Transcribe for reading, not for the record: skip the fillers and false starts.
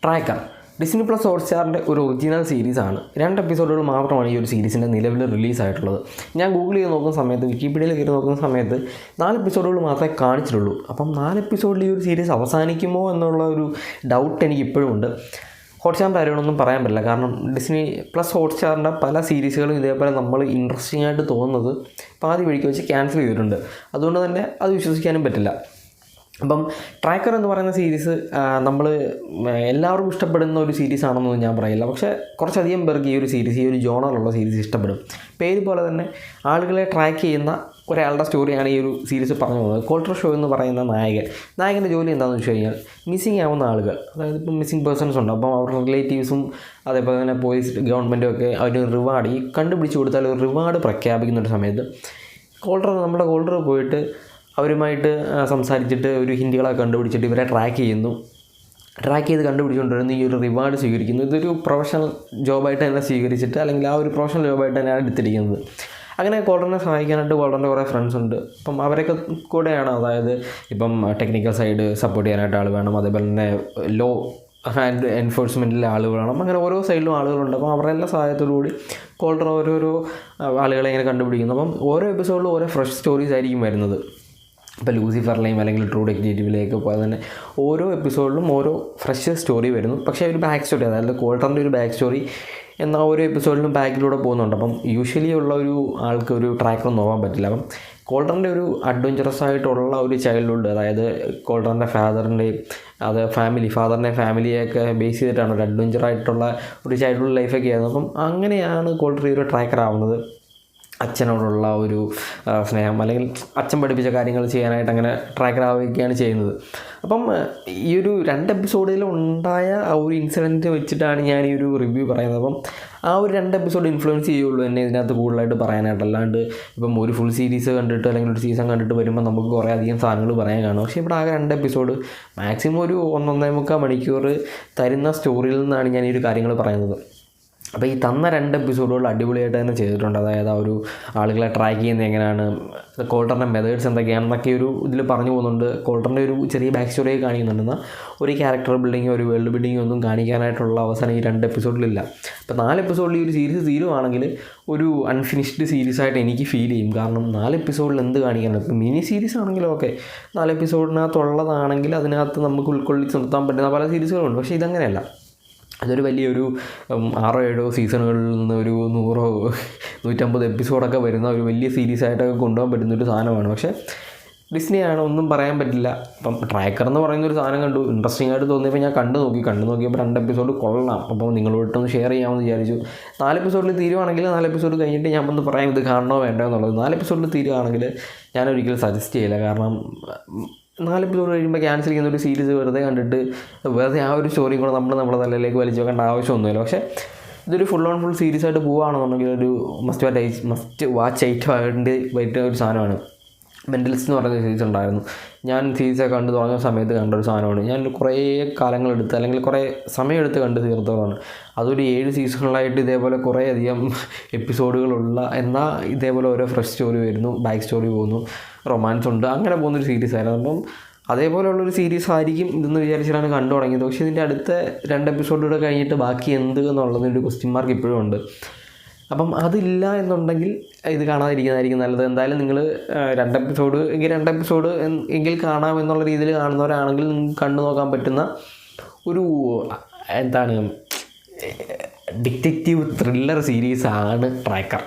Tracker Disney plus ഹോട്ട്സ്റ്റാറിൻ്റെ ഒരു original സീരീസാണ്. 2 എപ്പിസോഡുകൾ മാത്രമാണ് ഈ ഒരു സീരീസിൻ്റെ നിലവിൽ റിലീസായിട്ടുള്ളത്. ഞാൻ ഗൂഗിൾ ചെയ്ത് നോക്കുന്ന സമയത്ത്, വിക്കിപീഡിയയിൽ കയറി നോക്കുന്ന സമയത്ത് 4 എപ്പിസോഡുകൾ മാത്രമേ കാണിച്ചിട്ടുള്ളൂ. അപ്പം 4 എപ്പിസോഡിൽ ഈ ഒരു സീരീസ് അവസാനിക്കുമോ എന്നുള്ള ഒരു ഡൗട്ട് എനിക്ക് ഇപ്പോഴും ഉണ്ട്. ഹോട്ട്സ്റ്റാറിൻ്റെ കാര്യങ്ങളൊന്നും പറയാൻ പറ്റില്ല. കാരണം ഡിസ്നി പ്ലസ് ഹോട്ട്സ്റ്റാറിൻ്റെ പല സീരീസുകളും ഇതേപോലെ നമ്മൾ ഇൻട്രസ്റ്റിംഗ് ആയിട്ട് തോന്നുന്നത് പാതി വഴിക്ക് വെച്ച് ക്യാൻസൽ ചെയ്തിട്ടുണ്ട്. അതുകൊണ്ട് തന്നെ അത് വിശ്വസിക്കാനും പറ്റില്ല. അപ്പം ട്രാക്കർ എന്ന് പറയുന്ന സീരീസ് നമ്മൾ എല്ലാവർക്കും ഇഷ്ടപ്പെടുന്ന ഒരു സീരീസ് ആണെന്നൊന്നും ഞാൻ പറയില്ല. പക്ഷേ കുറച്ചധികം പേർക്ക് ഈ ഒരു സീരീസ്, ഈ ഒരു ജോണറുള്ള സീരീസ് ഇഷ്ടപ്പെടും. പേര് പോലെ തന്നെ ആളുകളെ ട്രാക്ക് ചെയ്യുന്ന ഒരാളുടെ സ്റ്റോറിയാണ് ഈ ഒരു സീരീസ് പറഞ്ഞു പോകുന്നത്. കോൾട്ടർ ഷോ എന്ന് പറയുന്ന നായകൻ്റെ ജോലി എന്താണെന്ന് വെച്ച് കഴിഞ്ഞാൽ മിസ്സിങ് ആവുന്ന ആളുകൾ, അതായത് ഇപ്പം മിസ്സിങ് പേഴ്സൺസ് ഉണ്ട്. അപ്പം അവരുടെ റിലേറ്റീവ്സും അതേപോലെ തന്നെ പോലീസ്, ഗവൺമെൻറ്റും ഒക്കെ അവർ റിവാർഡ് ഈ കണ്ടുപിടിച്ച് കൊടുത്താൽ ഒരു റിവാർഡ് പ്രഖ്യാപിക്കുന്ന ഒരു സമയത്ത് നമ്മുടെ കോൾട്ടർ പോയിട്ട് അവരുമായിട്ട് സംസാരിച്ചിട്ട് ഒരു ഹിന്ദികളൊക്കെ കണ്ടുപിടിച്ചിട്ട് ഇവരെ ട്രാക്ക് ചെയ്ത് കണ്ടുപിടിച്ചുകൊണ്ടിരുന്ന ഈ ഒരു റിവാർഡ് സ്വീകരിക്കുന്നു. ഇതൊരു പ്രൊഫഷണൽ ജോബായിട്ട് തന്നെ സ്വീകരിച്ചിട്ട്, അല്ലെങ്കിൽ ആ ഒരു പ്രൊഫഷണൽ ജോബായിട്ട് തന്നെയാണ് എടുത്തിരിക്കുന്നത്. അങ്ങനെ കോൾട്ടറിനെ സഹായിക്കാനായിട്ട് കോൾട്ടറിൻ്റെ കുറേ ഫ്രണ്ട്സ് ഉണ്ട്. അപ്പം അവരൊക്കെ കൂടെയാണ്, അതായത് ഇപ്പം ടെക്നിക്കൽ സൈഡ് സപ്പോർട്ട് ചെയ്യാനായിട്ട് ആൾ വേണം, അതേപോലെ തന്നെ ലോ ആൻഡ് എൻഫോഴ്സ്മെൻറ്റിലെ ആളുകൾ വേണം. അങ്ങനെ ഓരോ സൈഡിലും ആളുകളുണ്ട്. അപ്പം അവരുടെ എല്ലാ സഹായത്തോടുകൂടി കോൾട്ടർ ഓരോരോ ആളുകളെ ഇങ്ങനെ കണ്ടുപിടിക്കുന്നു. അപ്പം ഓരോ എപ്പിസോഡിലും ഓരോ ഫ്രഷ് സ്റ്റോറീസ് ആയിരിക്കും വരുന്നത്. ഇപ്പോൾ ലൂസിഫറിലെയും അല്ലെങ്കിൽ ട്രൂ ഡിറ്റക്റ്റീവിലേക്ക് പോലെ തന്നെ ഓരോ എപ്പിസോഡിലും ഓരോ ഫ്രഷ് സ്റ്റോറി വരുന്നു. പക്ഷേ ഒരു ബാക്ക് സ്റ്റോറി, അതായത് കോൾട്ടറിൻ്റെ ഒരു ബാക്ക് സ്റ്റോറി എന്നാൽ ഓരോ എപ്പിസോഡിലും ബാക്കിലൂടെ പോകുന്നുണ്ട്. അപ്പം യൂഷ്വലി ഉള്ള ഒരു ആൾക്ക് ഒരു ട്രാക്കൊന്നും നോക്കാൻ പറ്റില്ല. അപ്പം കോൾട്ടറിൻ്റെ ഒരു അഡ്വഞ്ചറസ് ആയിട്ടുള്ള ഒരു ചൈൽഡ്ഹുഡ്, അതായത് കോൾട്ടറിൻ്റെ ഫാദറിൻ്റെ ഫാമിലിയൊക്കെ ബേസ് ചെയ്തിട്ടാണ് ഒരു അഡ്വഞ്ചറായിട്ടുള്ള ഒരു ചൈൽഡ്ഹുഡ് ലൈഫൊക്കെ ആയിരുന്നു. അപ്പം അങ്ങനെയാണ് കോൾട്ടർ ഈ ഒരു ട്രാക്കർ ആവുന്നത്. അച്ഛനോടുള്ള ഒരു സ്നേഹം, അല്ലെങ്കിൽ അച്ഛൻ പഠിപ്പിച്ച കാര്യങ്ങൾ ചെയ്യാനായിട്ട് അങ്ങനെ ട്രാക്കർ ആവുകയാണ് ചെയ്യുന്നത്. അപ്പം ഈ ഒരു 2 എപ്പിസോഡിൽ ഉണ്ടായ ആ ഒരു ഇൻസിഡൻറ്റ് വെച്ചിട്ടാണ് ഞാൻ ഈ ഒരു റിവ്യൂ പറയുന്നത്. അപ്പം ആ ഒരു 2 എപ്പിസോഡ് ഇൻഫ്ലുവൻസ് ചെയ്യുള്ളൂ എന്നെ ഇതിനകത്ത് കൂടുതലായിട്ട് പറയാനായിട്ട്. അല്ലാണ്ട് ഇപ്പം ഒരു ഫുൾ സീരീസ് കണ്ടിട്ട് അല്ലെങ്കിൽ ഒരു സീസൺ കണ്ടിട്ട് വരുമ്പോൾ നമുക്ക് കുറേ അധികം സാധനങ്ങൾ പറയാൻ കാണും. പക്ഷേ ഇവിടെ ആകെ 2 എപ്പിസോഡ് മാക്സിമം ഒരു 1.5 മണിക്കൂർ തരുന്ന സ്റ്റോറിയിൽ നിന്നാണ് ഞാൻ ഈ ഒരു കാര്യങ്ങൾ പറയുന്നത്. അപ്പോൾ ഈ തന്ന 2 എപ്പിസോഡുകൾ അടിപൊളിയായിട്ട് തന്നെ ചെയ്തിട്ടുണ്ട്. അതായത് ആ ഒരു ആളുകളെ ട്രാക്ക് ചെയ്യുന്നത് എങ്ങനെയാണ്, കോൾട്ടറിൻ്റെ മെത്തേഡ്സ് എന്തൊക്കെയാണെന്നൊക്കെ ഒരു ഇതിൽ പറഞ്ഞു പോകുന്നുണ്ട്. കോൾട്ടറിൻ്റെ ഒരു ചെറിയ ബാക്ക് സ്റ്റോറിയൊക്കെ കാണിക്കുന്നുണ്ടെന്നാൽ ഒരു ക്യാരക്ടർ ബിൽഡിങ്ങോ ഒരു വേൾഡ് ബിൽഡിങ്ങോ ഒന്നും കാണിക്കാനായിട്ടുള്ള അവസാനം ഈ 2 എപ്പിസോഡിലില്ല. അപ്പോൾ 4 എപ്പിസോഡിൽ ഈ ഒരു സീരീസ് തീരുവാണെങ്കിൽ ഒരു അൺഫിനിഷ്ഡ് സീരീസായിട്ട് എനിക്ക് ഫീൽ ചെയ്യും. കാരണം 4 എപ്പിസോഡിൽ എന്ത് കാണിക്കാനാണ്. ഇപ്പോൾ മിനി സീരീസ് ആണെങ്കിലും ഓക്കെ, 4 എപ്പിസോഡിനകത്തുള്ളതാണെങ്കിൽ അതിനകത്ത് നമുക്ക് ഉൾക്കൊള്ളിച്ച് നിർത്താൻ പറ്റുന്ന പല സീരീസുകളുണ്ട്. പക്ഷേ ഇതങ്ങനെയല്ല. അതൊരു വലിയൊരു 6-7 സീസണുകളിൽ നിന്ന് ഒരു 100-150 എപ്പിസോഡൊക്കെ വരുന്ന ഒരു വലിയ സീരീസായിട്ടൊക്കെ കൊണ്ടുപോകാൻ പറ്റുന്നൊരു സാധനമാണ്. പക്ഷേ ഡിസ്നിയാണ്, ഒന്നും പറയാൻ പറ്റില്ല. അപ്പം ട്രാക്കർ എന്ന് പറയുന്നൊരു സാധനം കണ്ടു, ഇൻട്രസ്റ്റിംഗ് ആയിട്ട് തോന്നിയപ്പോൾ ഞാൻ കണ്ടു നോക്കിയപ്പോൾ 2 എപ്പിസോഡ് കൊള്ളാം. അപ്പോൾ നിങ്ങളോട്ടൊന്ന് ഷെയർ ചെയ്യാമെന്ന് വിചാരിച്ചു. 4 എപ്പിസോഡിൽ തീരുവാണെങ്കിൽ 4 എപ്പിസോഡ് കഴിഞ്ഞിട്ട് ഞാൻ ഒന്ന് പറയാം ഇത് കാണണോ വേണ്ടോ എന്നുള്ളത്. 4 എപ്പിസോഡിൽ തീരുവാണെങ്കിൽ ഞാനൊരിക്കലും സജസ്റ്റ് ചെയ്യില്ല. കാരണം 4 എപ്പിസോഡ് കഴിയുമ്പോൾ ക്യാൻസൽ ചെയ്യുന്ന ഒരു സീരീസ് വെറുതെ കണ്ടിട്ട് വെറുതെ ആ ഒരു സ്റ്റോറിയും കൂടെ നമ്മുടെ തലയിലേക്ക് വലിച്ചു വെക്കേണ്ട ആവശ്യമൊന്നുമില്ല. പക്ഷേ ഇതൊരു ഫുൾ സീരീസായിട്ട് പോവുകയാണെന്നുണ്ടെങ്കിൽ ഒരു മസ്റ്റ് വാച്ച് ആയിട്ട് ഒരു സാധനമാണ്. മെൻ്റലിസ്റ്റ് എന്ന് പറയുന്ന സീരീസ് ഉണ്ടായിരുന്നു. ഞാൻ സീരീസൊക്കെ കണ്ട് തുടങ്ങിയ സമയത്ത് കണ്ട ഒരു സാധനമാണ്. ഞാൻ കുറേ കാലങ്ങളെടുത്ത് അല്ലെങ്കിൽ കുറേ സമയമെടുത്ത് കണ്ട് തീർത്തതാണ്. അതൊരു 7 സീസണുകളായിട്ട് ഇതേപോലെ കുറേ അധികം എപ്പിസോഡുകളുള്ള, എന്നാൽ ഇതേപോലെ ഓരോ ഫ്രഷ് സ്റ്റോറി വരുന്നു, ബാക്ക് സ്റ്റോറി പോകുന്നു, റൊമാൻസ് ഉണ്ട്, അങ്ങനെ പോകുന്നൊരു സീരീസായിരുന്നു. അപ്പം അതേപോലെയുള്ളൊരു സീരീസ് ആയിരിക്കും ഇതെന്ന് വിചാരിച്ചിട്ടാണ് കണ്ടു തുടങ്ങിയത്. പക്ഷേ ഇതിൻ്റെ അടുത്ത 2 എപ്പിസോഡുകൂടെ കഴിഞ്ഞിട്ട് ബാക്കി എന്ത് എന്നുള്ളതൊരു ക്വസ്റ്റ്യൻ മാർക്ക് ഇപ്പോഴും ഉണ്ട്. അപ്പം അതില്ല എന്നുണ്ടെങ്കിൽ ഇത് കാണാതിരിക്കുന്നതായിരിക്കും നല്ലത്. എന്തായാലും നിങ്ങൾ 2 എപ്പിസോഡ് എങ്കിൽ കാണാം എന്നുള്ള രീതിയിൽ കാണുന്നവരാണെങ്കിൽ നിങ്ങൾക്ക് കണ്ടു നോക്കാൻ പറ്റുന്ന ഒരു ഡിറ്റക്റ്റീവ് ത്രില്ലർ സീരീസാണ് ട്രാക്കർ.